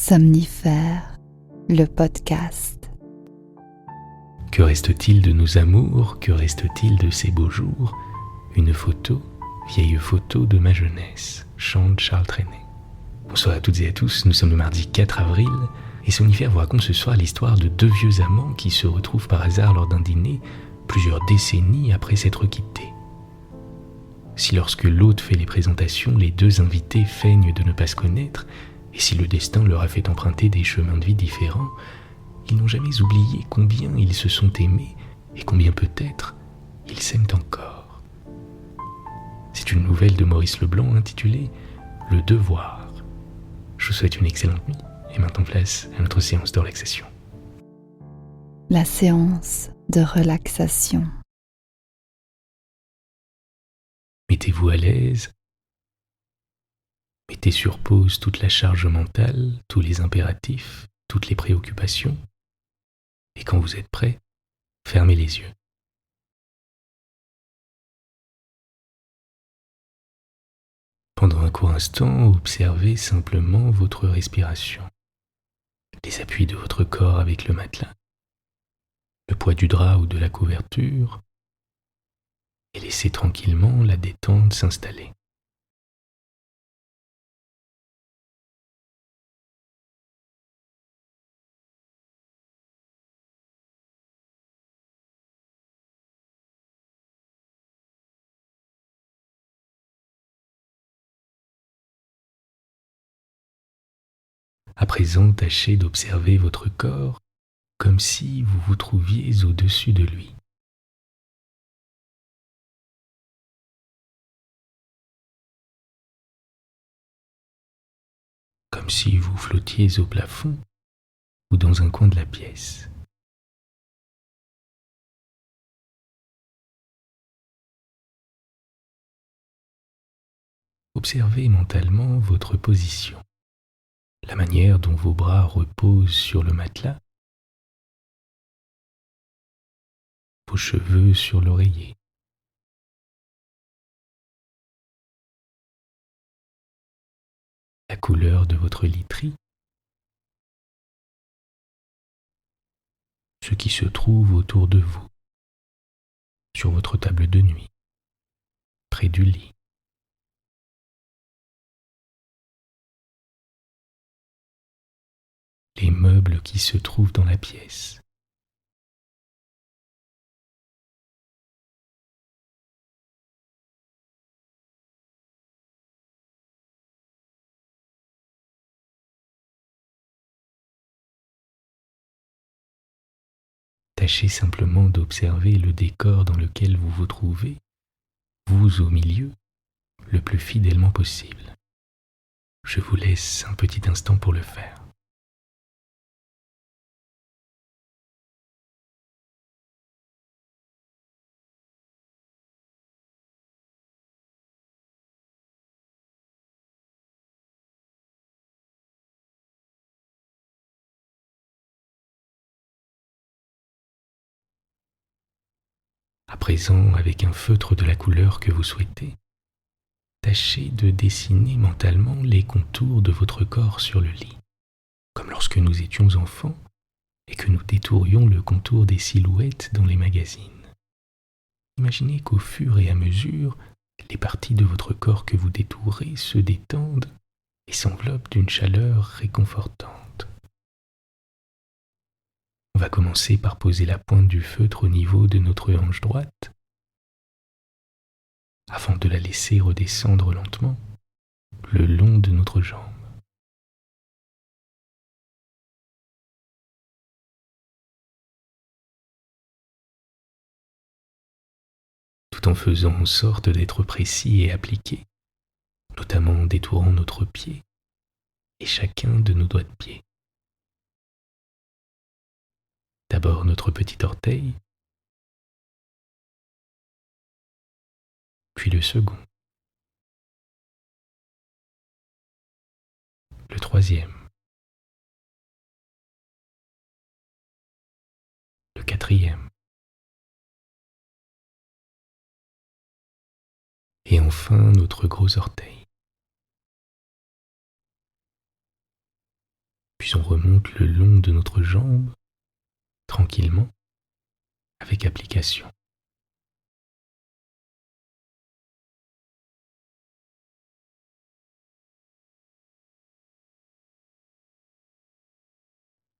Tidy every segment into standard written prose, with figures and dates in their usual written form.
Somnifère, le podcast. Que reste-t-il de nos amours? Que reste-t-il de ces beaux jours? Une photo, vieille photo de ma jeunesse, chante Charles Trenet. Bonsoir à toutes et à tous, nous sommes le mardi 4 avril et Somnifère vous raconte ce soir l'histoire de deux vieux amants qui se retrouvent par hasard lors d'un dîner plusieurs décennies après s'être quittés. Si lorsque l'hôte fait les présentations, les deux invités feignent de ne pas se connaître, et si le destin leur a fait emprunter des chemins de vie différents, ils n'ont jamais oublié combien ils se sont aimés et combien peut-être ils s'aiment encore. C'est une nouvelle de Maurice Leblanc intitulée « Le devoir ». Je vous souhaite une excellente nuit et maintenant place à notre séance de relaxation. La séance de relaxation. Mettez-vous à l'aise. Mettez sur pause toute la charge mentale, tous les impératifs, toutes les préoccupations. Et quand vous êtes prêt, fermez les yeux. Pendant un court instant, observez simplement votre respiration, les appuis de votre corps avec le matelas, le poids du drap ou de la couverture, et laissez tranquillement la détente s'installer. À présent, tâchez d'observer votre corps comme si vous vous trouviez au-dessus de lui. Comme si vous flottiez au plafond ou dans un coin de la pièce. Observez mentalement votre position, la manière dont vos bras reposent sur le matelas, vos cheveux sur l'oreiller. La couleur de votre literie, ce qui se trouve autour de vous, sur votre table de nuit, près du lit. Les meubles qui se trouvent dans la pièce. Tâchez simplement d'observer le décor dans lequel vous vous trouvez, vous au milieu, le plus fidèlement possible. Je vous laisse un petit instant pour le faire. À présent, avec un feutre de la couleur que vous souhaitez, tâchez de dessiner mentalement les contours de votre corps sur le lit, comme lorsque nous étions enfants et que nous détourions le contour des silhouettes dans les magazines. Imaginez qu'au fur et à mesure, les parties de votre corps que vous détourez se détendent et s'enveloppent d'une chaleur réconfortante. On va commencer par poser la pointe du feutre au niveau de notre hanche droite, avant de la laisser redescendre lentement le long de notre jambe. Tout en faisant en sorte d'être précis et appliqué, notamment en détourant notre pied et chacun de nos doigts de pied. D'abord notre petit orteil, puis le second, le troisième, le quatrième, et enfin notre gros orteil. Puis Puis on remonte le long de notre jambe, tranquillement, avec application.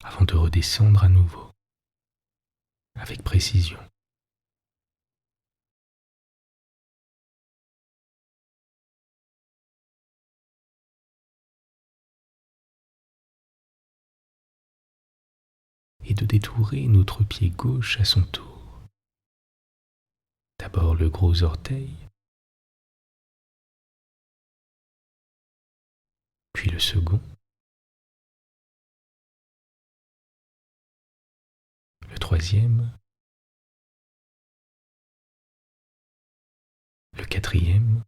Avant de redescendre à nouveau, avec précision. Et de détourer notre pied gauche à son tour. D'abord le gros orteil, puis le second, le troisième, le quatrième,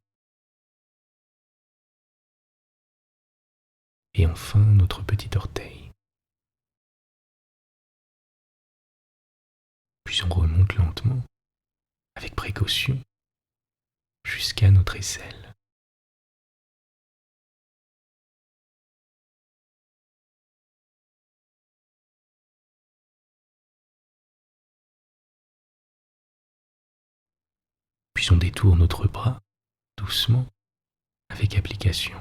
et enfin notre petit orteil. Puis on remonte lentement, avec précaution, jusqu'à notre aisselle. Puis on détourne notre bras, doucement, avec application.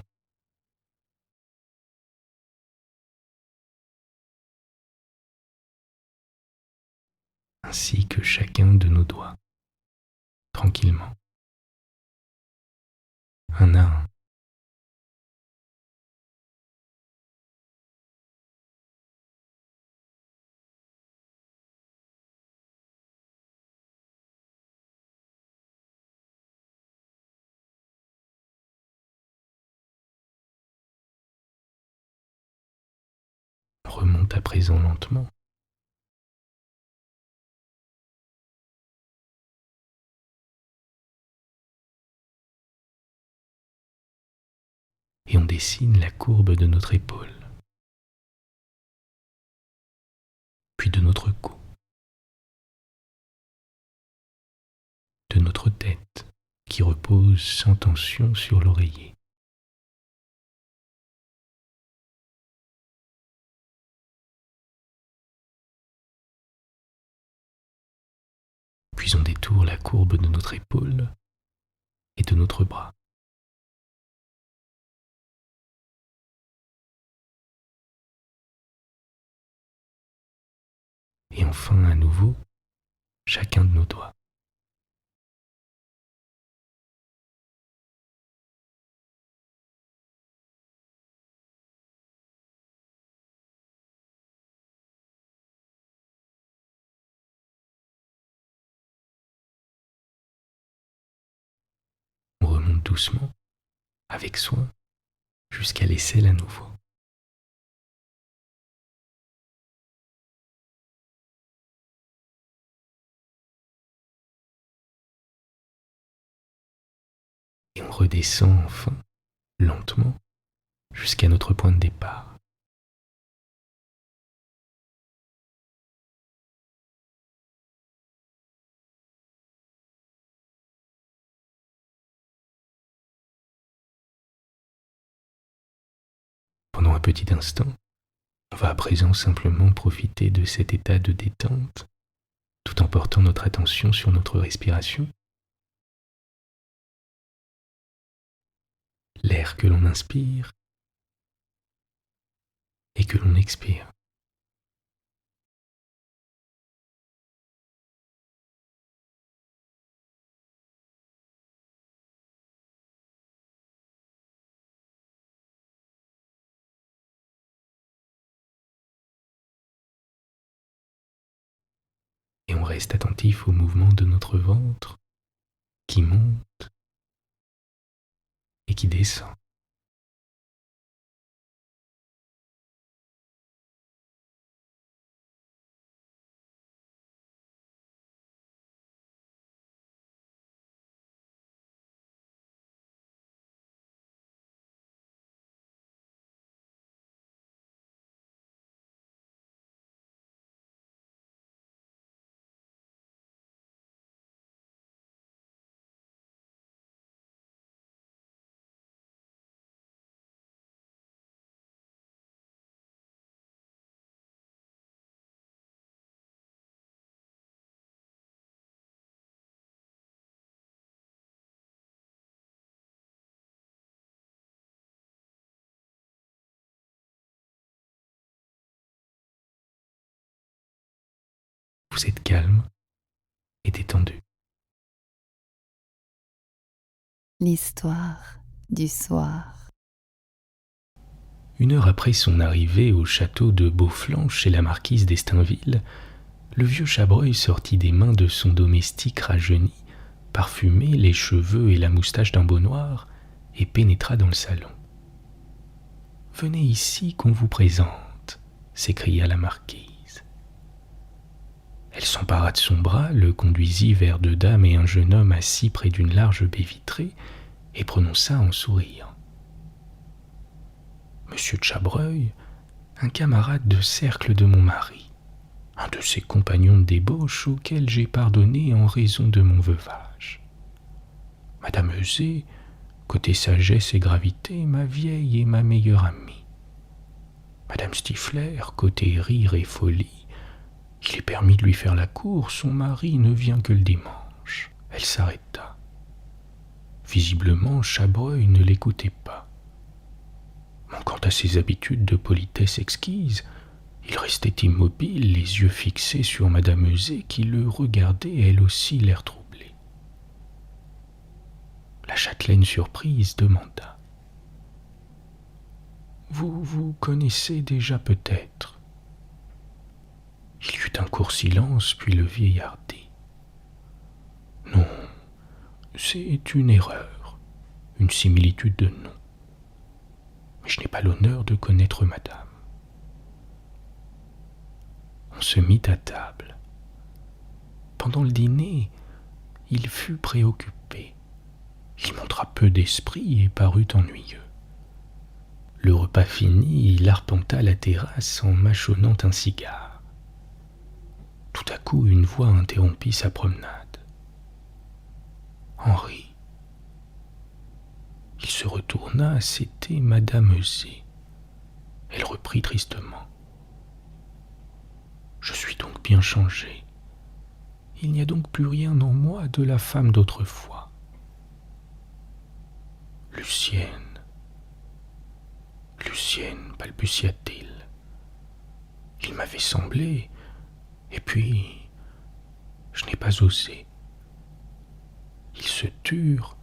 Ainsi que chacun de nos doigts, tranquillement, un à un. On remonte à présent lentement. Et on dessine la courbe de notre épaule, puis de notre cou, de notre tête qui repose sans tension sur l'oreiller. Puis on détourne la courbe de notre épaule et de notre bras. Et enfin, à nouveau, chacun de nos doigts. On remonte doucement, avec soin, jusqu'à l'aisselle à nouveau. Et on redescend enfin, lentement, jusqu'à notre point de départ. Pendant un petit instant, on va à présent simplement profiter de cet état de détente, tout en portant notre attention sur notre respiration. L'air que l'on inspire et que l'on expire. Et on reste attentif au mouvement de notre ventre qui monte et qui descend. Vous êtes calme et détendu. L'histoire du soir. 1 heure après son arrivée au château de Beauflanc chez la marquise d'Estainville, le vieux Chabreuil sortit des mains de son domestique rajeuni, parfumé, les cheveux et la moustache d'un beau noir, et pénétra dans le salon. « Venez ici qu'on vous présente », s'écria la marquise. Elle s'empara de son bras, le conduisit vers 2 dames et un jeune homme assis près d'une large baie vitrée, et prononça en souriant: « Monsieur de Chabreuil, un camarade de cercle de mon mari, un de ses compagnons de débauche auquel j'ai pardonné en raison de mon veuvage. Madame Euzé, côté sagesse et gravité, ma vieille et ma meilleure amie. Madame Stifler, côté rire et folie, il est permis de lui faire la cour, son mari ne vient que le dimanche. » Elle s'arrêta. Visiblement, Chabreuil ne l'écoutait pas. Manquant à ses habitudes de politesse exquise, il restait immobile, les yeux fixés sur Madame Euzé, qui le regardait elle aussi l'air troublé. La châtelaine surprise demanda: « Vous connaissez déjà peut-être ?» Il y eut un court silence, puis le vieillard dit: « Non, c'est une erreur, une similitude de nom. Mais je n'ai pas l'honneur de connaître madame. » On se mit à table. Pendant le dîner, il fut préoccupé. Il montra peu d'esprit et parut ennuyeux. Le repas fini, il arpenta la terrasse en mâchonnant un cigare. Tout à coup, une voix interrompit sa promenade. Henri. Il se retourna, c'était Madame Euzé. Elle reprit tristement: « Je suis donc bien changé. Il n'y a donc plus rien en moi de la femme d'autrefois. Lucienne, Lucienne, balbutia-t-il. Il m'avait semblé, et puis je n'ai pas osé. » Ils se turent,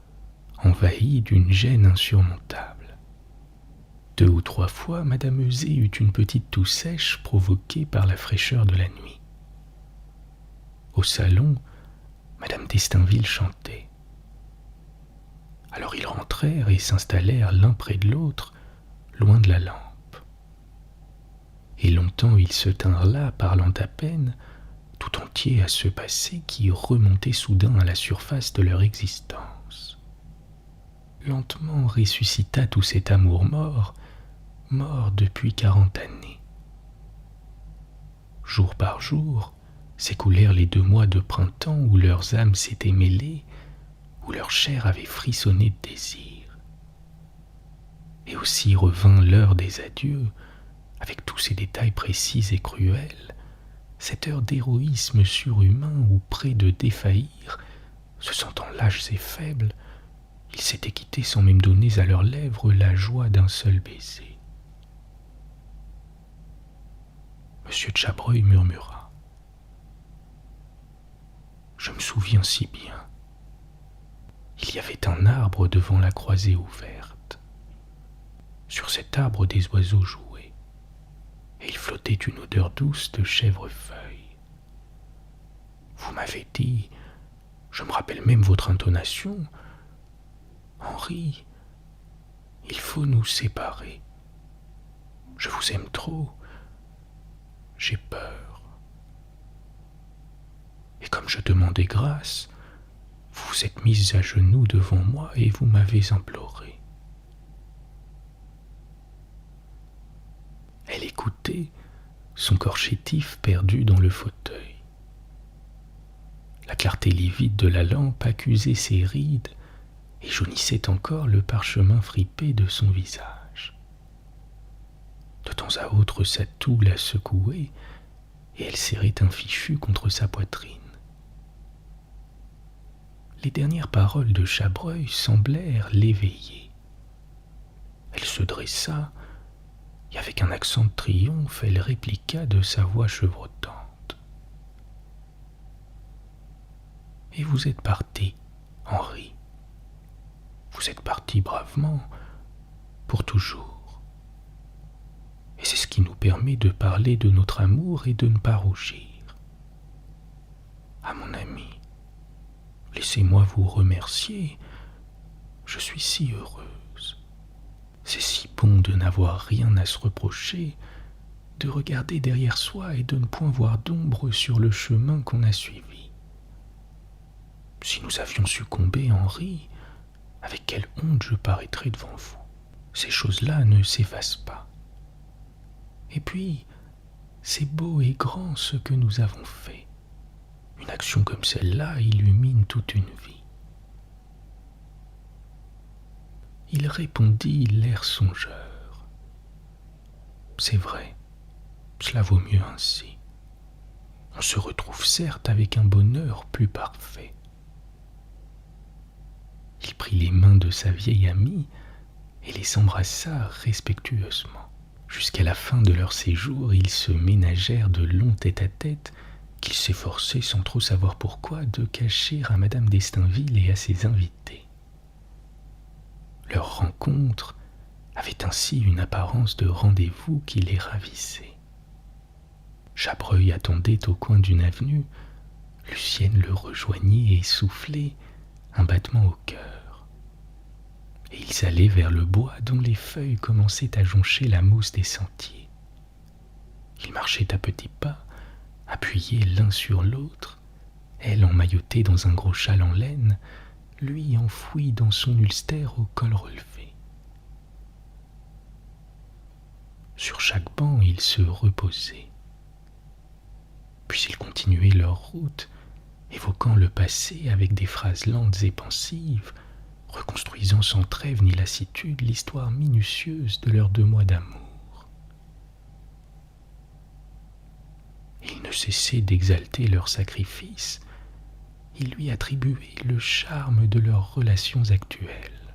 envahis d'une gêne insurmontable. 2 ou 3 fois, Madame Euzé eut une petite toux sèche provoquée par la fraîcheur de la nuit. Au salon, Madame d'Estainville chantait. Alors ils rentrèrent et s'installèrent l'un près de l'autre, loin de la lampe. Et longtemps ils se tinrent là, parlant à peine, tout entiers à ce passé qui remontait soudain à la surface de leur existence. Lentement ressuscita tout cet amour mort depuis 40 années. Jour par jour, s'écoulèrent les 2 mois de printemps où leurs âmes s'étaient mêlées, où leur chair avait frissonné de désir. Et aussi revint l'heure des adieux, avec tous ses détails précis et cruels, cette heure d'héroïsme surhumain où, près de défaillir, se sentant lâches et faibles, ils s'étaient quittés sans même donner à leurs lèvres la joie d'un seul baiser. Monsieur de Chabreuil murmura: « Je me souviens si bien. Il y avait un arbre devant la croisée ouverte. Sur cet arbre, des oiseaux jouaient, et il flottait une odeur douce de chèvrefeuille. Vous m'avez dit, je me rappelle même votre intonation: Henri, il faut nous séparer. Je vous aime trop. J'ai peur. » Et comme je demandais grâce, vous vous êtes mise à genoux devant moi et vous m'avez imploré. Elle écoutait, son corps chétif perdu dans le fauteuil. La clarté livide de la lampe accusait ses rides et jaunissait encore le parchemin fripé de son visage. De temps à autre, sa toux la secouait et elle serrait un fichu contre sa poitrine. Les dernières paroles de Chabreuil semblèrent l'éveiller. Elle se dressa et avec un accent de triomphe, elle répliqua de sa voix chevrotante: Et vous êtes parti, Henri. Vous êtes parti bravement, pour toujours. Et c'est ce qui nous permet de parler de notre amour et de ne pas rougir. Ah mon ami, laissez-moi vous remercier. Je suis si heureuse. C'est si bon de n'avoir rien à se reprocher, de regarder derrière soi et de ne point voir d'ombre sur le chemin qu'on a suivi. Si nous avions succombé, Henri, avec quelle honte je paraîtrais devant vous. Ces choses-là ne s'effacent pas. Et puis, c'est beau et grand ce que nous avons fait. Une action comme celle-là illumine toute une vie. Il répondit l'air songeur. C'est vrai, cela vaut mieux ainsi. On se retrouve certes avec un bonheur plus parfait. Il prit les mains de sa vieille amie et les embrassa respectueusement. Jusqu'à la fin de leur séjour, ils se ménagèrent de longs tête-à-tête qu'ils s'efforçaient, sans trop savoir pourquoi, de cacher à Madame d'Estainville et à ses invités. Leur rencontre avait ainsi une apparence de rendez-vous qui les ravissait. Chabreuil attendait au coin d'une avenue. Lucienne le rejoignit essoufflée, un battement au cœur. Et ils allaient vers le bois dont les feuilles commençaient à joncher la mousse des sentiers. Ils marchaient à petits pas, appuyés l'un sur l'autre, elle emmaillotée dans un gros châle en laine, lui enfoui dans son ulster au col relevé. Sur chaque banc, ils se reposaient. Puis ils continuaient leur route, évoquant le passé avec des phrases lentes et pensives, reconstruisant sans trêve ni lassitude l'histoire minutieuse de leurs 2 mois d'amour. Ils ne cessaient d'exalter leur sacrifice. Ils lui attribuaient le charme de leurs relations actuelles.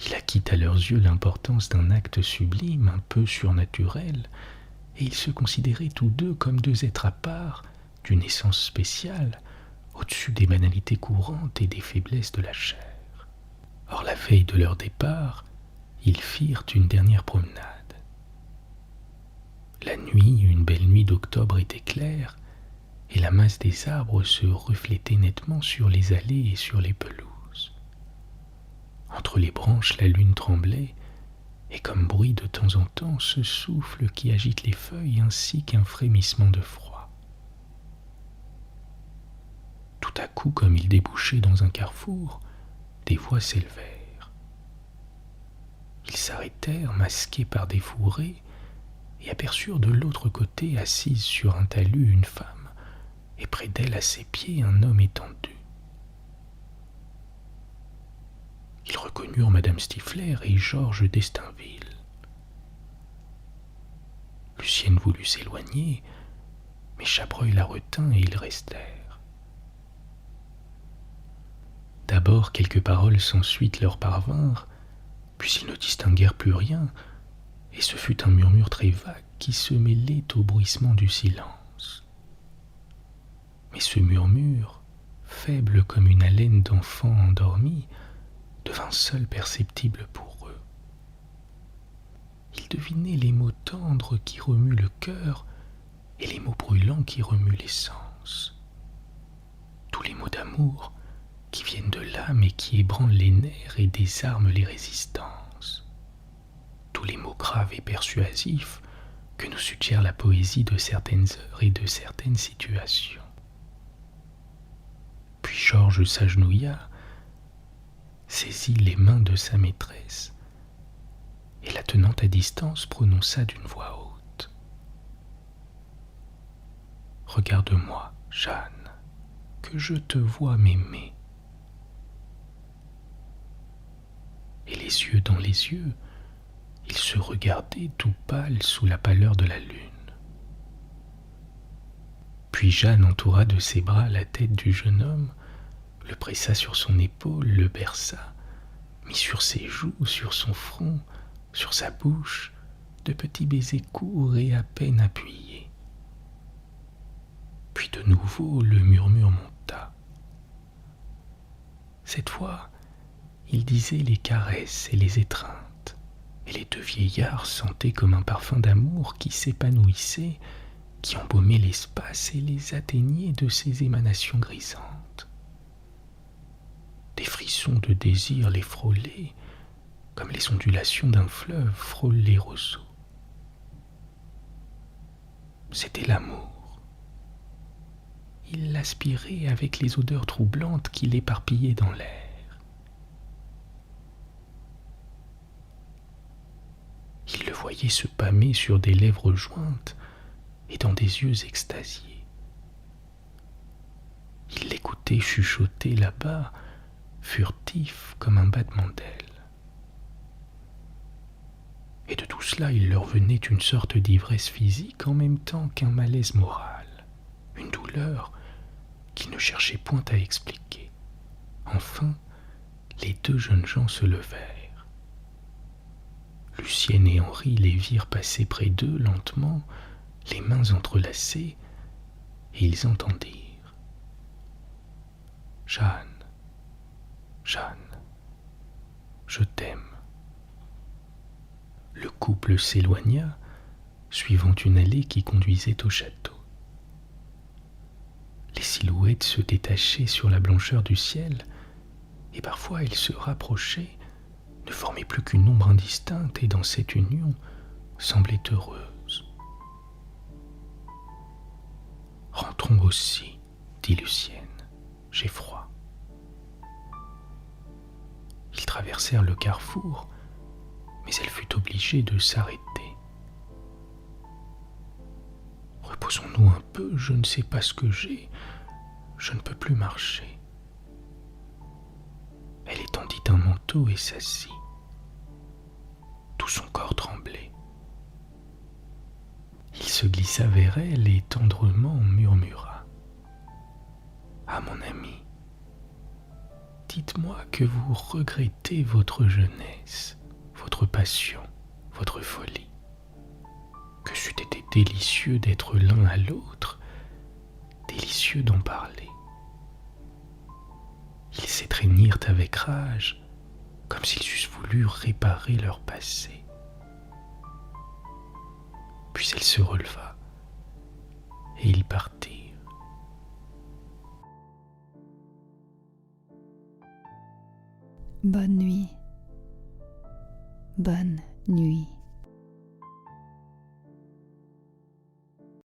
Il acquit à leurs yeux l'importance d'un acte sublime, un peu surnaturel, et ils se considéraient tous deux comme 2 êtres à part, d'une essence spéciale, au-dessus des banalités courantes et des faiblesses de la chair. Or, la veille de leur départ, ils firent une dernière promenade. La nuit, une belle nuit d'octobre, était claire, et la masse des arbres se reflétait nettement sur les allées et sur les pelouses. Entre les branches, la lune tremblait, et comme bruit de temps en temps ce souffle qui agite les feuilles ainsi qu'un frémissement de froid. Tout à coup, comme ils débouchaient dans un carrefour, des voix s'élevèrent. Ils s'arrêtèrent, masqués par des fourrés, et aperçurent de l'autre côté, assise sur un talus, une femme, et près d'elle, à ses pieds, un homme étendu. Ils reconnurent Madame Stifler et Georges d'Estainville. Lucienne voulut s'éloigner, mais Chabreuil la retint et ils restèrent. D'abord, quelques paroles sans suite leur parvinrent, puis ils ne distinguèrent plus rien, et ce fut un murmure très vague qui se mêlait au bruissement du silence. Mais ce murmure, faible comme une haleine d'enfant endormi, devint seul perceptible pour eux. Ils devinaient les mots tendres qui remuent le cœur et les mots brûlants qui remuent les sens. Tous les mots d'amour qui viennent de l'âme et qui ébranlent les nerfs et désarment les résistances. Tous les mots graves et persuasifs que nous suggère la poésie de certaines heures et de certaines situations. Puis Georges s'agenouilla, saisit les mains de sa maîtresse et la tenant à distance prononça d'une voix haute. « Regarde-moi, Jeanne, que je te vois m'aimer. » Et les yeux dans les yeux, ils se regardaient tout pâles sous la pâleur de la lune. Puis Jeanne entoura de ses bras la tête du jeune homme, le pressa sur son épaule, le berça, mit sur ses joues, sur son front, sur sa bouche, de petits baisers courts et à peine appuyés. Puis de nouveau le murmure monta. Cette fois, il disait les caresses et les étreintes, et les deux vieillards sentaient comme un parfum d'amour qui s'épanouissait, qui embaumait l'espace et les atteignait de ses émanations grisantes. Des frissons de désir les frôlaient, comme les ondulations d'un fleuve frôlent les roseaux. C'était l'amour. Il l'aspirait avec les odeurs troublantes qui l'éparpillaient dans l'air. Il le voyait se pâmer sur des lèvres jointes et dans des yeux extasiés. Il l'écoutait chuchoter là-bas, furtif comme un battement d'ailes. Et de tout cela, il leur venait une sorte d'ivresse physique en même temps qu'un malaise moral, une douleur qu'ils ne cherchaient point à expliquer. Enfin, les deux jeunes gens se levèrent. Lucienne et Henri les virent passer près d'eux lentement, les mains entrelacées, et ils entendirent: « Jeanne, Jeanne, je t'aime. » Le couple s'éloigna, suivant une allée qui conduisait au château. Les silhouettes se détachaient sur la blancheur du ciel, et parfois elles se rapprochaient, ne formaient plus qu'une ombre indistincte, et dans cette union semblaient heureuses. « Rentrons aussi, dit Lucienne, j'ai froid. » Ils traversèrent le carrefour, mais elle fut obligée de s'arrêter. « Reposons-nous un peu, je ne sais pas ce que j'ai, je ne peux plus marcher. » Elle étendit un manteau et s'assit. Tout son corps tremblait. Il se glissa vers elle et tendrement murmura: « Ah, mon ami, dites-moi que vous regrettez votre jeunesse, votre passion, votre folie, que c'eût été délicieux d'être l'un à l'autre, délicieux d'en parler. » Ils s'étreignirent avec rage, comme s'ils eussent voulu réparer leur passé. Puis elle se releva, et ils partirent. Bonne nuit. Bonne nuit.